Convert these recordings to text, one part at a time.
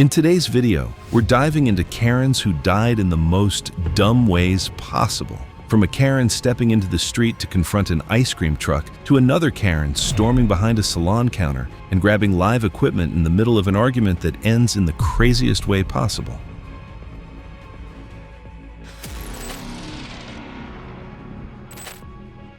In today's video, we're diving into Karens who died in the most dumb ways possible. From a Karen stepping into the street to confront an ice cream truck, to another Karen storming behind a salon counter and grabbing live equipment in the middle of an argument that ends in the craziest way possible.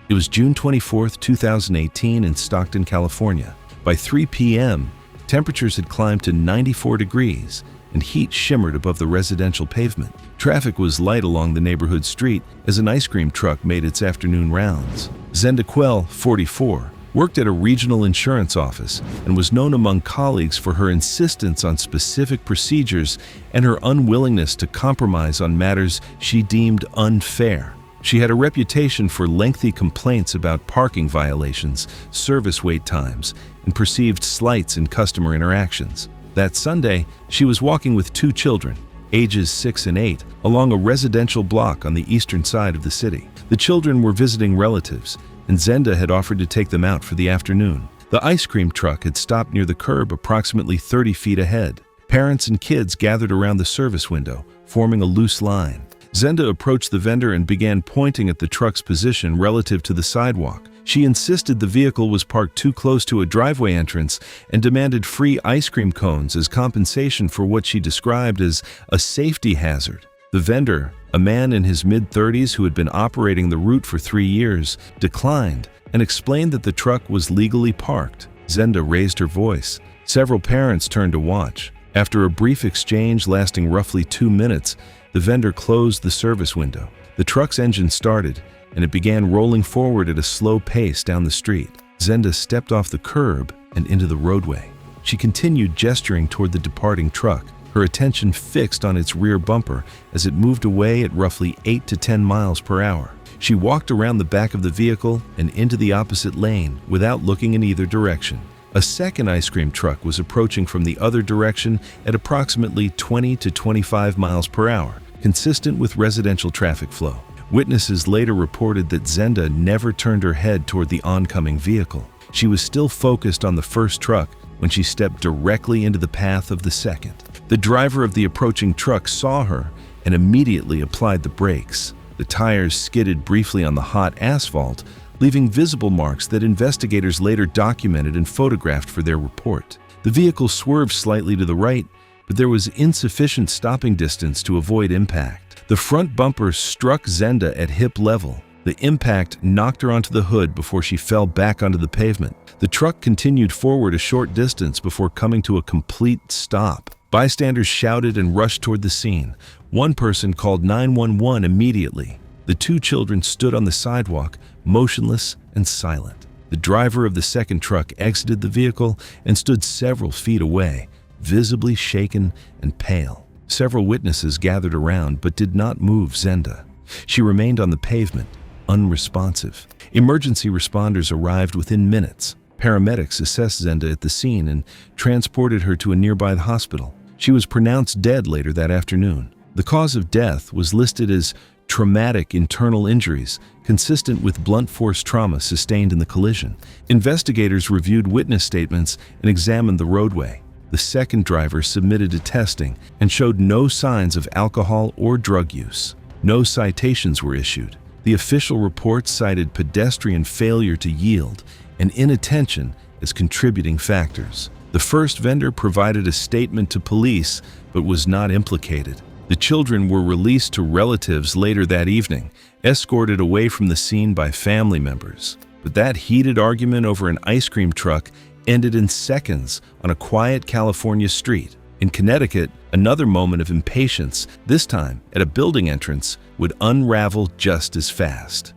It was June 24, 2018 in Stockton, California. By 3 p.m., temperatures had climbed to 94 degrees and heat shimmered above the residential pavement. Traffic was light along the neighborhood street as an ice cream truck made its afternoon rounds. Zenda Quell, 44, worked at a regional insurance office and was known among colleagues for her insistence on specific procedures and her unwillingness to compromise on matters she deemed unfair. She had a reputation for lengthy complaints about parking violations, service wait times, and perceived slights in customer interactions. That Sunday, she was walking with two children, ages 6 and 8, along a residential block on the eastern side of the city. The children were visiting relatives, and Zenda had offered to take them out for the afternoon. The ice cream truck had stopped near the curb approximately 30 feet ahead. Parents and kids gathered around the service window, forming a loose line. Zenda approached the vendor and began pointing at the truck's position relative to the sidewalk. She insisted the vehicle was parked too close to a driveway entrance and demanded free ice cream cones as compensation for what she described as a safety hazard. The vendor, a man in his mid-30s who had been operating the route for 3 years, declined and explained that the truck was legally parked. Zenda raised her voice. Several parents turned to watch. After a brief exchange lasting roughly 2 minutes, the vendor closed the service window. The truck's engine started, and it began rolling forward at a slow pace down the street. Zenda stepped off the curb and into the roadway. She continued gesturing toward the departing truck, her attention fixed on its rear bumper as it moved away at roughly 8 to 10 miles per hour. She walked around the back of the vehicle and into the opposite lane without looking in either direction. A second ice cream truck was approaching from the other direction at approximately 20 to 25 miles per hour, consistent with residential traffic flow. Witnesses later reported that Zenda never turned her head toward the oncoming vehicle. She was still focused on the first truck when she stepped directly into the path of the second. The driver of the approaching truck saw her and immediately applied the brakes. The tires skidded briefly on the hot asphalt, leaving visible marks that investigators later documented and photographed for their report. The vehicle swerved slightly to the right, but there was insufficient stopping distance to avoid impact. The front bumper struck Zenda at hip level. The impact knocked her onto the hood before she fell back onto the pavement. The truck continued forward a short distance before coming to a complete stop. Bystanders shouted and rushed toward the scene. One person called 911 immediately. The two children stood on the sidewalk, motionless and silent. The driver of the second truck exited the vehicle and stood several feet away, visibly shaken and pale. Several witnesses gathered around but did not move Zenda. She remained on the pavement, unresponsive. Emergency responders arrived within minutes. Paramedics assessed Zenda at the scene and transported her to a nearby hospital. She was pronounced dead later that afternoon. The cause of death was listed as traumatic internal injuries, consistent with blunt force trauma sustained in the collision. Investigators reviewed witness statements and examined the roadway. The second driver submitted to testing and showed no signs of alcohol or drug use. No citations were issued. The official report cited pedestrian failure to yield and inattention as contributing factors. The first vendor provided a statement to police but was not implicated. The children were released to relatives later that evening, escorted away from the scene by family members. But that heated argument over an ice cream truck ended in seconds on a quiet California street. In Connecticut, another moment of impatience, this time at a building entrance, would unravel just as fast.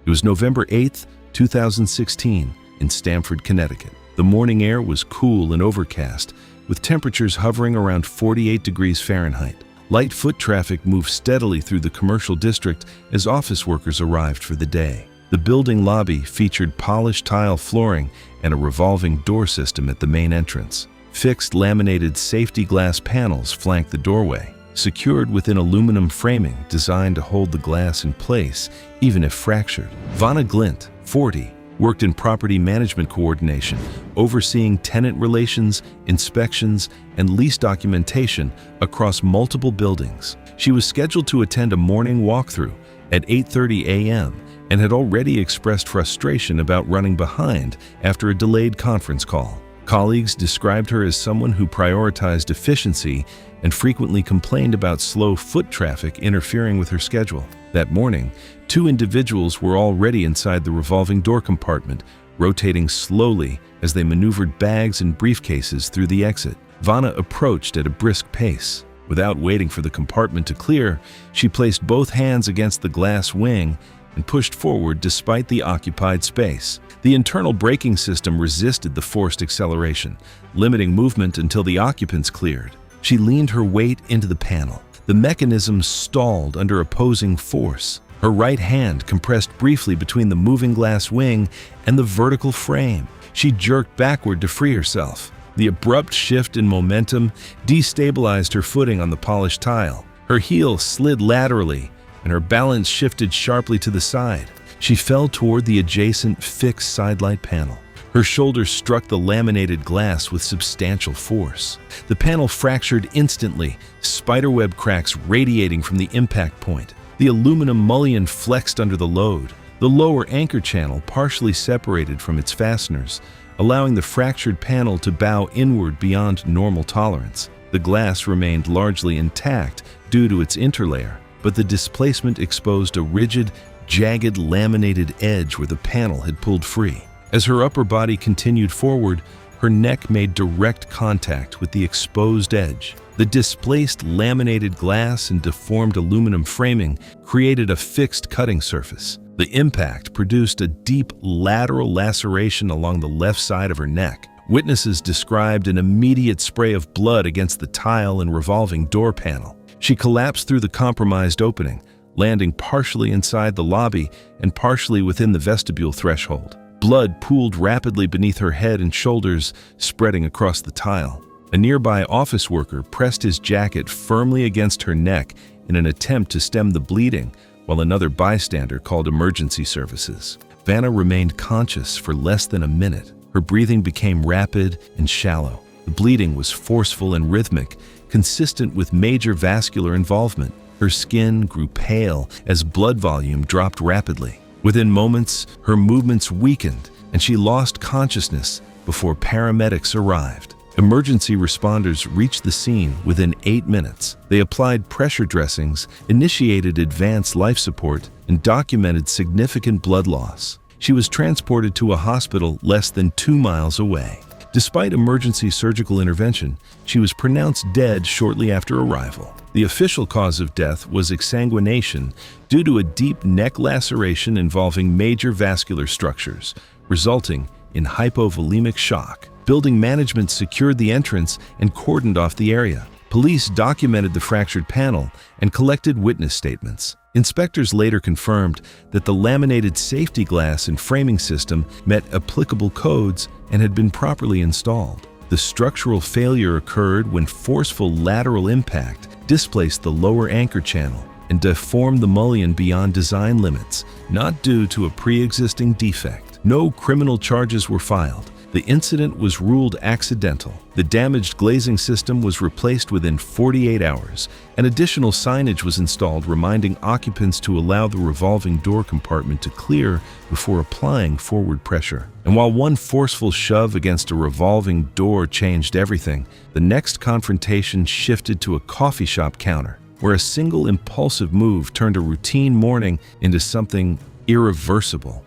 It was November 8, 2016, in Stamford, Connecticut. The morning air was cool and overcast, with temperatures hovering around 48 degrees Fahrenheit. Light foot traffic moved steadily through the commercial district as office workers arrived for the day. The building lobby featured polished tile flooring and a revolving door system at the main entrance. Fixed laminated safety glass panels flanked the doorway, secured within aluminum framing designed to hold the glass in place even if fractured. Vanna Glint, 40, worked in property management coordination, overseeing tenant relations, inspections, and lease documentation across multiple buildings. She was scheduled to attend a morning walkthrough at 8:30 a.m. and had already expressed frustration about running behind after a delayed conference call. Colleagues described her as someone who prioritized efficiency and frequently complained about slow foot traffic interfering with her schedule. That morning, 2 individuals were already inside the revolving door compartment, rotating slowly as they maneuvered bags and briefcases through the exit. Vanna approached at a brisk pace. Without waiting for the compartment to clear, she placed both hands against the glass wing and pushed forward despite the occupied space. The internal braking system resisted the forced acceleration, limiting movement until the occupants cleared. She leaned her weight into the panel. The mechanism stalled under opposing force. Her right hand compressed briefly between the moving glass wing and the vertical frame. She jerked backward to free herself. The abrupt shift in momentum destabilized her footing on the polished tile. Her heel slid laterally, and her balance shifted sharply to the side. She fell toward the adjacent fixed sidelight panel. Her shoulder struck the laminated glass with substantial force. The panel fractured instantly, spiderweb cracks radiating from the impact point. The aluminum mullion flexed under the load. The lower anchor channel partially separated from its fasteners, allowing the fractured panel to bow inward beyond normal tolerance. The glass remained largely intact due to its interlayer, but the displacement exposed a rigid, jagged laminated edge where the panel had pulled free. As her upper body continued forward, her neck made direct contact with the exposed edge. The displaced laminated glass and deformed aluminum framing created a fixed cutting surface. The impact produced a deep lateral laceration along the left side of her neck. Witnesses described an immediate spray of blood against the tile and revolving door panel. She collapsed through the compromised opening, landing partially inside the lobby and partially within the vestibule threshold. Blood pooled rapidly beneath her head and shoulders, spreading across the tile. A nearby office worker pressed his jacket firmly against her neck in an attempt to stem the bleeding, while another bystander called emergency services. Vanna remained conscious for less than a minute. Her breathing became rapid and shallow. The bleeding was forceful and rhythmic, consistent with major vascular involvement. Her skin grew pale as blood volume dropped rapidly. Within moments, her movements weakened and she lost consciousness before paramedics arrived. Emergency responders reached the scene within 8 minutes. They applied pressure dressings, initiated advanced life support, and documented significant blood loss. She was transported to a hospital less than 2 miles away. Despite emergency surgical intervention, she was pronounced dead shortly after arrival. The official cause of death was exsanguination due to a deep neck laceration involving major vascular structures, resulting in hypovolemic shock. Building management secured the entrance and cordoned off the area. Police documented the fractured panel and collected witness statements. Inspectors later confirmed that the laminated safety glass and framing system met applicable codes and had been properly installed. The structural failure occurred when forceful lateral impact displaced the lower anchor channel and deformed the mullion beyond design limits, not due to a pre-existing defect. No criminal charges were filed. The incident was ruled accidental. The damaged glazing system was replaced within 48 hours, and additional signage was installed reminding occupants to allow the revolving door compartment to clear before applying forward pressure. And while one forceful shove against a revolving door changed everything, the next confrontation shifted to a coffee shop counter, where a single impulsive move turned a routine morning into something irreversible.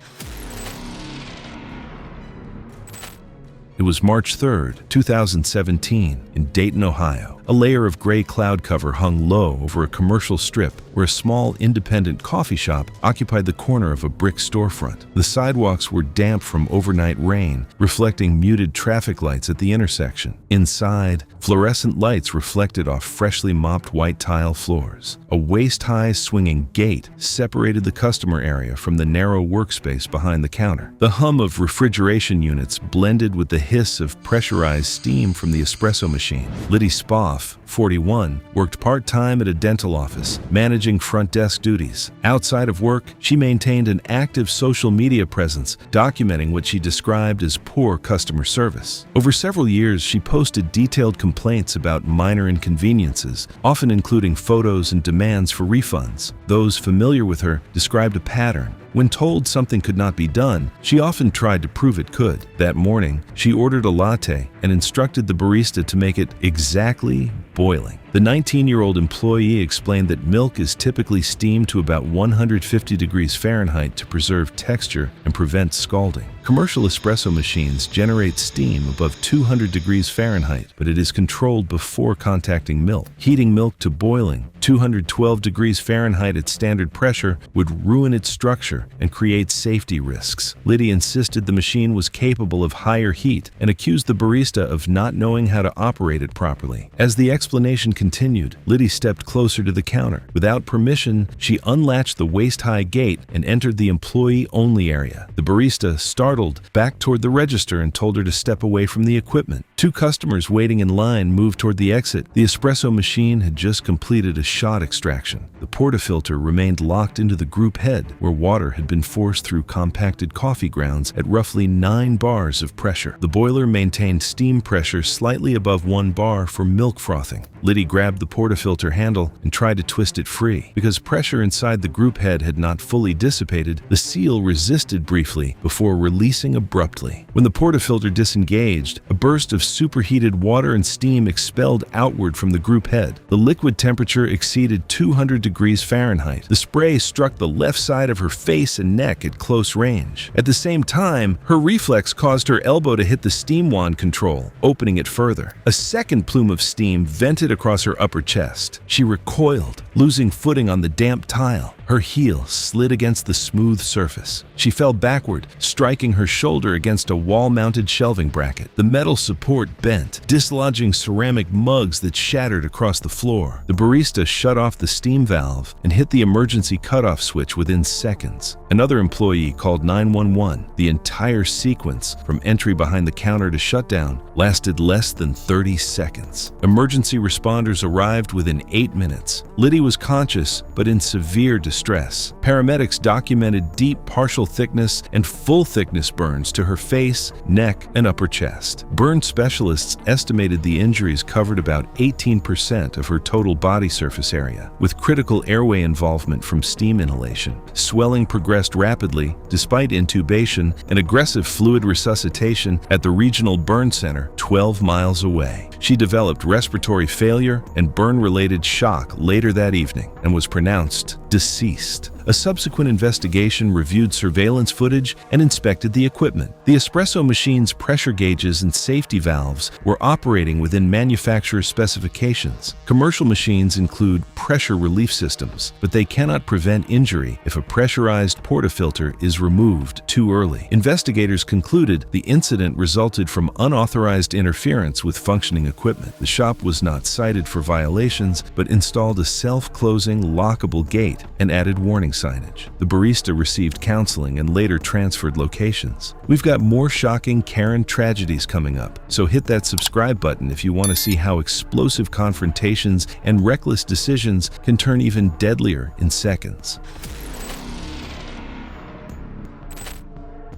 It was March 3, 2017, in Dayton, Ohio. A layer of gray cloud cover hung low over a commercial strip where a small independent coffee shop occupied the corner of a brick storefront. The sidewalks were damp from overnight rain, reflecting muted traffic lights at the intersection. Inside, fluorescent lights reflected off freshly mopped white tile floors. A waist-high swinging gate separated the customer area from the narrow workspace behind the counter. The hum of refrigeration units blended with the hiss of pressurized steam from the espresso machine. Liddy Spa Goff, 41, worked part-time at a dental office, managing front desk duties. Outside of work, she maintained an active social media presence, documenting what she described as poor customer service. Over several years, she posted detailed complaints about minor inconveniences, often including photos and demands for refunds. Those familiar with her described a pattern. When told something could not be done, she often tried to prove it could. That morning, she ordered a latte and instructed the barista to make it exactly boiling. The 19-year-old employee explained that milk is typically steamed to about 150 degrees Fahrenheit to preserve texture and prevent scalding. Commercial espresso machines generate steam above 200 degrees Fahrenheit, but it is controlled before contacting milk. Heating milk to boiling, 212 degrees Fahrenheit at standard pressure, would ruin its structure and create safety risks. Liddy insisted the machine was capable of higher heat and accused the barista of not knowing how to operate it properly. As the explanation continued, Liddy stepped closer to the counter. Without permission, she unlatched the waist-high gate and entered the employee-only area. The barista, startled, backed toward the register and told her to step away from the equipment. Two customers waiting in line moved toward the exit. The espresso machine had just completed a shot extraction. The portafilter remained locked into the group head, where water had been forced through compacted coffee grounds at roughly 9 bars of pressure. The boiler maintained steam pressure slightly above 1 bar for milk frothing. Liddy grabbed the portafilter handle and tried to twist it free. Because pressure inside the group head had not fully dissipated, the seal resisted briefly before releasing abruptly. When the portafilter disengaged, a burst of superheated water and steam expelled outward from the group head. The liquid temperature exceeded 200 degrees Fahrenheit. The spray struck the left side of her face and neck at close range. At the same time, her reflex caused her elbow to hit the steam wand control, opening it further. A second plume of steam vented across her upper chest. She recoiled, losing footing on the damp tile. Her heel slid against the smooth surface. She fell backward, striking her shoulder against a wall-mounted shelving bracket. The metal support bent, dislodging ceramic mugs that shattered across the floor. The barista shut off the steam valve and hit the emergency cutoff switch within seconds. Another employee called 911. The entire sequence, from entry behind the counter to shutdown, lasted less than 30 seconds. Emergency responders arrived within 8 minutes. Liddy was conscious, but in severe distress. Paramedics documented deep partial thickness and full thickness burns to her face, neck, and upper chest. Burn specialists estimated the injuries covered about 18% of her total body surface area, with critical airway involvement from steam inhalation. Swelling progressed rapidly, despite intubation and aggressive fluid resuscitation at the regional burn center 12 miles away. She developed respiratory failure and burn-related shock later that evening and was pronounced deceased. A subsequent investigation reviewed surveillance footage and inspected the equipment. The espresso machine's pressure gauges and safety valves were operating within manufacturer specifications. Commercial machines include pressure relief systems, but they cannot prevent injury if a pressurized portafilter is removed too early. Investigators concluded the incident resulted from unauthorized interference with functioning equipment. The shop was not cited for violations, but installed a self-closing, lockable gate and added warning signage. The barista received counseling and later transferred locations. We've got more shocking Karen tragedies coming up, so hit that subscribe button if you want to see how explosive confrontations and reckless decisions can turn even deadlier in seconds.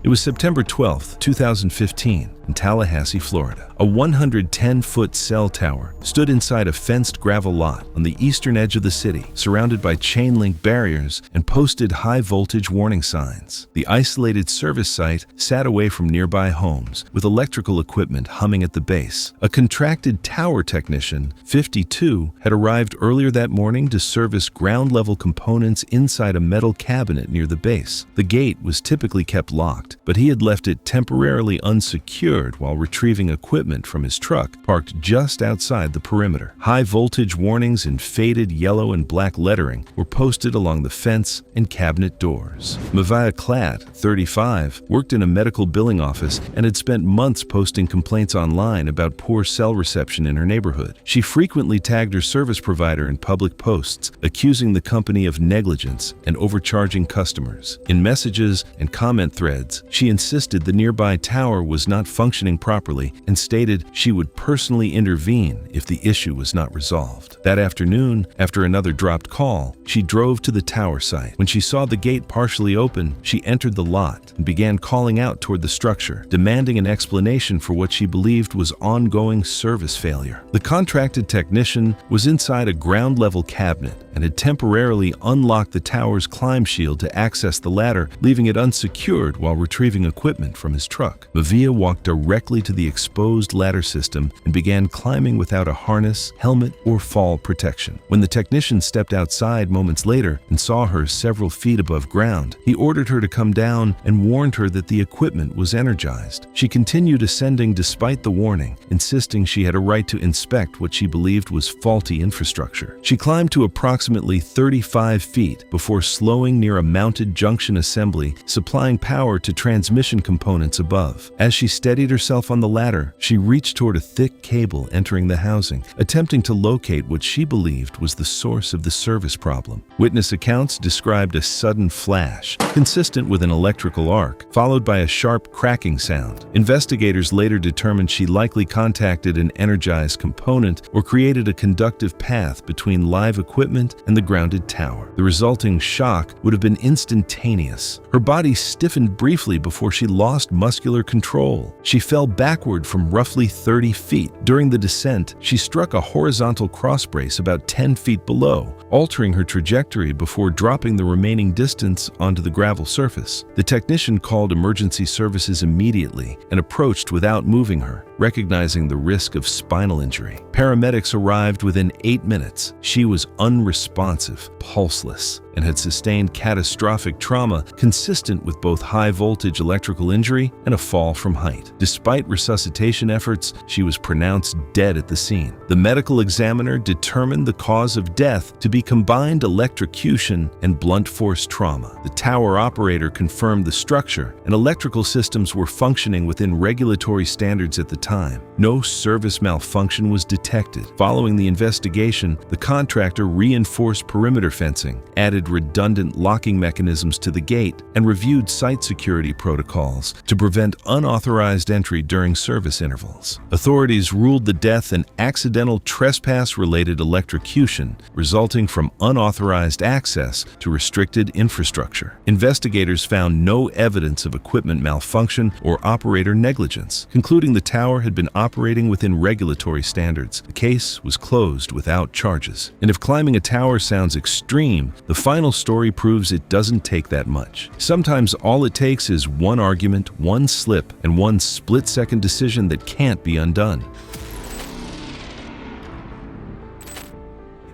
It was September 12, 2015, in Tallahassee, Florida. A 110-foot cell tower stood inside a fenced gravel lot on the eastern edge of the city, surrounded by chain-link barriers and posted high-voltage warning signs. The isolated service site sat away from nearby homes, with electrical equipment humming at the base. A contracted tower technician, 52, had arrived earlier that morning to service ground-level components inside a metal cabinet near the base. The gate was typically kept locked, but he had left it temporarily unsecured while retrieving equipment from his truck parked just outside the perimeter. High-voltage warnings in faded yellow and black lettering were posted along the fence and cabinet doors. Mavia Klatt, 35, worked in a medical billing office and had spent months posting complaints online about poor cell reception in her neighborhood. She frequently tagged her service provider in public posts, accusing the company of negligence and overcharging customers. In messages and comment threads, she insisted the nearby tower was not functioning functioning properly and stated she would personally intervene if the issue was not resolved. That afternoon, after another dropped call, she drove to the tower site. When she saw the gate partially open, she entered the lot and began calling out toward the structure, demanding an explanation for what she believed was ongoing service failure. The contracted technician was inside a ground-level cabinet and had temporarily unlocked the tower's climb shield to access the ladder, leaving it unsecured while retrieving equipment from his truck. Mavia walked directly to the exposed ladder system and began climbing without a harness, helmet, or fall protection. When the technician stepped outside moments later and saw her several feet above ground, he ordered her to come down and warned her that the equipment was energized. She continued ascending despite the warning, insisting she had a right to inspect what she believed was faulty infrastructure. She climbed to approximately 35 feet before slowing near a mounted junction assembly supplying power to transmission components above. As she steadied herself on the ladder, she reached toward a thick cable entering the housing, attempting to locate what she believed was the source of the service problem. Witness accounts described a sudden flash, consistent with an electrical arc, followed by a sharp cracking sound. Investigators later determined she likely contacted an energized component or created a conductive path between live equipment and the grounded tower. The resulting shock would have been instantaneous. Her body stiffened briefly before she lost muscular control. She fell backward from roughly 30 feet. During the descent, she struck a horizontal crossbrace about 10 feet below, altering her trajectory before dropping the remaining distance onto the gravel surface. The technician called emergency services immediately and approached without moving her, recognizing the risk of spinal injury. Paramedics arrived within 8 minutes. She was unresponsive, pulseless, and had sustained catastrophic trauma consistent with both high-voltage electrical injury and a fall from height. Despite resuscitation efforts, she was pronounced dead at the scene. The medical examiner determined the cause of death to be combined electrocution and blunt force trauma. The tower operator confirmed the structure and electrical systems were functioning within regulatory standards at the time. No service malfunction was detected. Following the investigation, the contractor reinforced perimeter fencing, added redundant locking mechanisms to the gate, and reviewed site security protocols to prevent unauthorized entry during service intervals. Authorities ruled the death an accidental trespass-related electrocution resulting from unauthorized access to restricted infrastructure. Investigators found no evidence of equipment malfunction or operator negligence, concluding the tower had been operating within regulatory standards. The case was closed without charges. And if climbing a tower sounds extreme, the final story proves it doesn't take that much. Sometimes all it takes is one argument, one slip, and one split-second decision that can't be undone.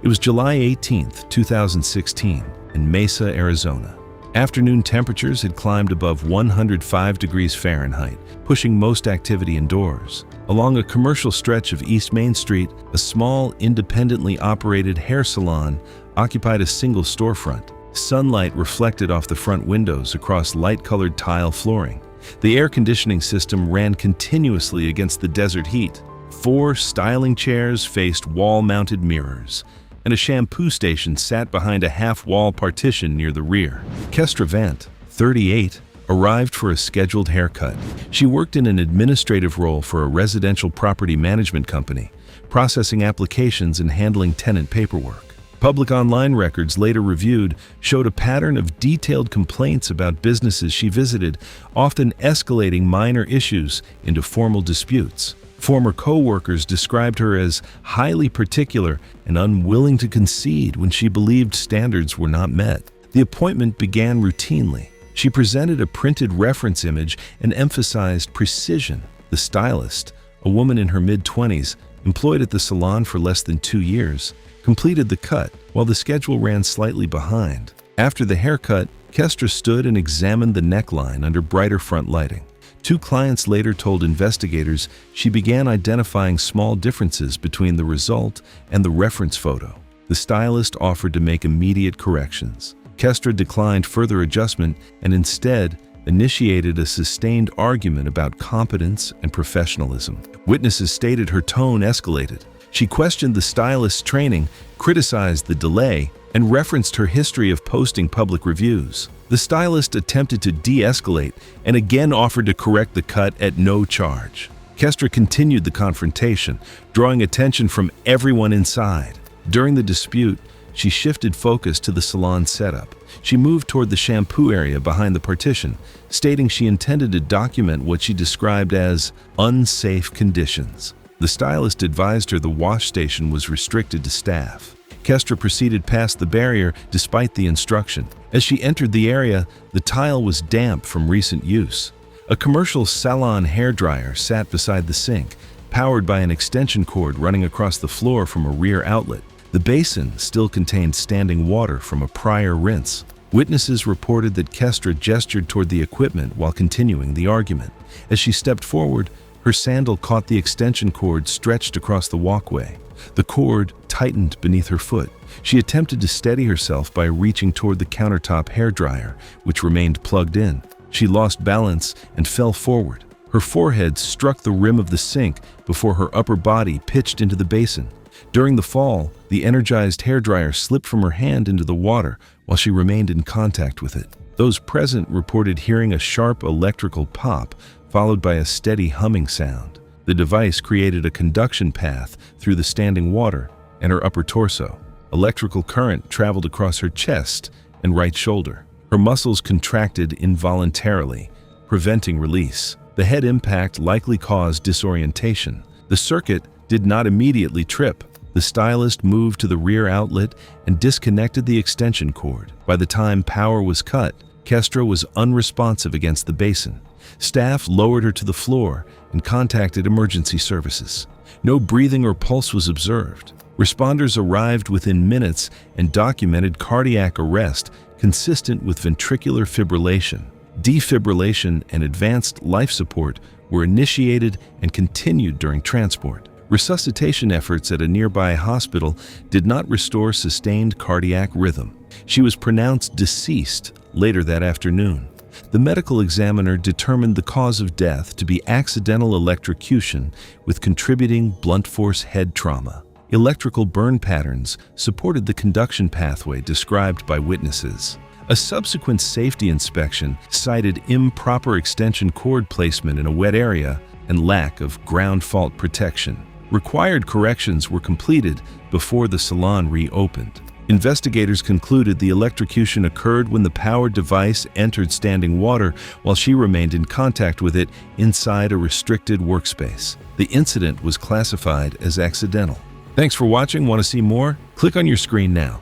It was July 18, 2016, in Mesa, Arizona. Afternoon temperatures had climbed above 105 degrees Fahrenheit, pushing most activity indoors. Along a commercial stretch of East Main Street, a small, independently operated hair salon occupied a single storefront. Sunlight reflected off the front windows across light-colored tile flooring. The air conditioning system ran continuously against the desert heat. 4 styling chairs faced wall-mounted mirrors, and a shampoo station sat behind a half-wall partition near the rear. Kestra Vant, 38, arrived for a scheduled haircut. She worked in an administrative role for a residential property management company, processing applications and handling tenant paperwork. Public online records later reviewed showed a pattern of detailed complaints about businesses she visited, often escalating minor issues into formal disputes. Former co-workers described her as highly particular and unwilling to concede when she believed standards were not met. The appointment began routinely. She presented a printed reference image and emphasized precision. The stylist, a woman in her mid-20s, employed at the salon for less than 2 years, completed the cut while the schedule ran slightly behind. After the haircut, Kestra stood and examined the neckline under brighter front lighting. 2 clients later told investigators she began identifying small differences between the result and the reference photo. The stylist offered to make immediate corrections. Kestra declined further adjustment and instead initiated a sustained argument about competence and professionalism. Witnesses stated her tone escalated. She questioned the stylist's training, criticized the delay, and referenced her history of posting public reviews. The stylist attempted to de-escalate and again offered to correct the cut at no charge. Kestra continued the confrontation, drawing attention from everyone inside. During the dispute, she shifted focus to the salon setup. She moved toward the shampoo area behind the partition, stating she intended to document what she described as unsafe conditions. The stylist advised her the wash station was restricted to staff. Kestra proceeded past the barrier despite the instruction. As she entered the area, the tile was damp from recent use. A commercial Salon hairdryer sat beside the sink, powered by an extension cord running across the floor from a rear outlet. The basin still contained standing water from a prior rinse. Witnesses reported that Kestra gestured toward the equipment while continuing the argument. As she stepped forward, her sandal caught the extension cord stretched across the walkway. The cord tightened beneath her foot. She attempted to steady herself by reaching toward the countertop hairdryer, which remained plugged in. She lost balance and fell forward. Her forehead struck the rim of the sink before her upper body pitched into the basin. During the fall, the energized hairdryer slipped from her hand into the water while she remained in contact with it. Those present reported hearing a sharp electrical pop, followed by a steady humming sound. The device created a conduction path through the standing water and her upper torso. Electrical current traveled across her chest and right shoulder. Her muscles contracted involuntarily, preventing release. The head impact likely caused disorientation. The circuit did not immediately trip. The stylist moved to the rear outlet and disconnected the extension cord. By the time power was cut, Kestra was unresponsive against the basin. Staff lowered her to the floor and contacted emergency services. No breathing or pulse was observed. Responders arrived within minutes and documented cardiac arrest consistent with ventricular fibrillation. Defibrillation and advanced life support were initiated and continued during transport. Resuscitation efforts at a nearby hospital did not restore sustained cardiac rhythm. She was pronounced deceased later that afternoon. The medical examiner determined the cause of death to be accidental electrocution with contributing blunt force head trauma. Electrical burn patterns supported the conduction pathway described by witnesses. A subsequent safety inspection cited improper extension cord placement in a wet area and lack of ground fault protection. Required corrections were completed before the salon reopened. Investigators concluded the electrocution occurred when the powered device entered standing water while she remained in contact with it inside a restricted workspace. The incident was classified as accidental. Thanks for watching. Want to see more? Click on your screen now.